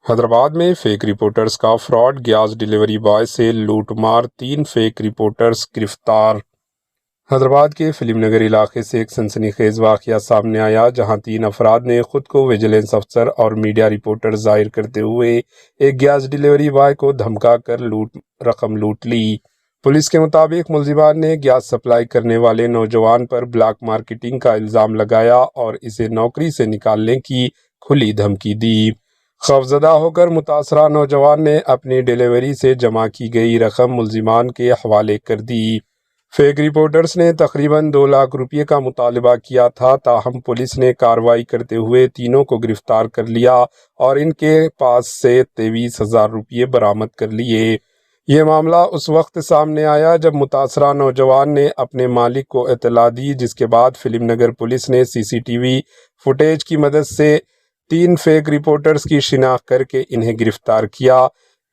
حیدرآباد میں fake reporters کا fraud, gas delivery boy سے لوٹ مار، 3 فیک رپورٹرز گرفتار۔ حیدرآباد کے فلم نگر علاقے سے ایک سنسنی خیز واقعہ سامنے آیا، جہاں 3 افراد نے خود کو ویجیلنس افسر اور میڈیا رپورٹر ظاہر کرتے ہوئے ایک گیس ڈیلیوری بوائے کو دھمکا کر رقم لوٹ لی۔ پولیس کے مطابق ملزمان نے گیس سپلائی کرنے والے نوجوان پر بلیک مارکیٹنگ کا الزام لگایا اور اسے نوکری سے نکالنے کی کھلی دھمکی دی۔ خوفزدہ ہو کر متاثرہ نوجوان نے اپنی ڈیلیوری سے جمع کی گئی رقم ملزمان کے حوالے کر دی۔ فیک رپورٹرز نے تقریباً 2 لاکھ روپے کا مطالبہ کیا تھا، تاہم پولیس نے کارروائی کرتے ہوئے تینوں کو گرفتار کر لیا اور ان کے پاس سے 23,000 روپے برآمد کر لیے۔ یہ معاملہ اس وقت سامنے آیا جب متاثرہ نوجوان نے اپنے مالک کو اطلاع دی، جس کے بعد فلم نگر پولیس نے CCTV فوٹیج کی مدد سے 3 فیک رپورٹرز کی شناخت کر کے انہیں گرفتار کیا۔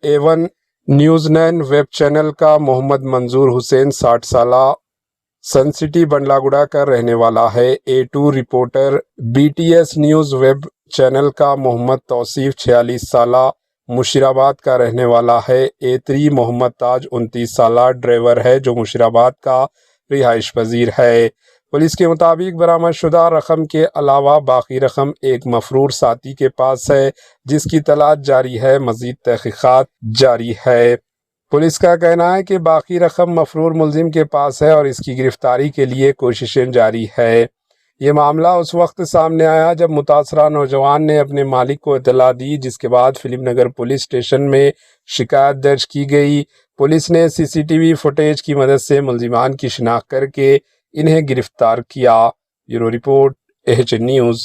A1 نیوز 9 ویب چینل کا محمد منظور حسین 60 سالہ سن سٹی بنڈلہ گڑا کا رہنے والا ہے۔ A2 reporter BTS news web channel کا محمد توصیف 46 سالہ مشیرآباد کا رہنے والا ہے۔ A3 محمد تاج 29 سالہ ڈرائیور ہے جو مشیرآباد کا رہائش پذیر ہے۔ پولیس کے مطابق برآمد شدہ رقم کے علاوہ باقی رقم ایک مفرور ساتھی کے پاس ہے، جس کی تلاش جاری ہے۔ مزید تحقیقات جاری ہے۔ پولیس کا کہنا ہے کہ باقی رقم مفرور ملزم کے پاس ہے اور اس کی گرفتاری کے لیے کوششیں جاری ہے۔ یہ معاملہ اس وقت سامنے آیا جب متاثرہ نوجوان نے اپنے مالک کو اطلاع دی، جس کے بعد فلم نگر پولیس اسٹیشن میں شکایت درج کی گئی۔ پولیس نے CCTV فوٹیج کی مدد سے ملزمان کی شناخت کر کے انہیں گرفتار کیا۔ Bureau report AHN news.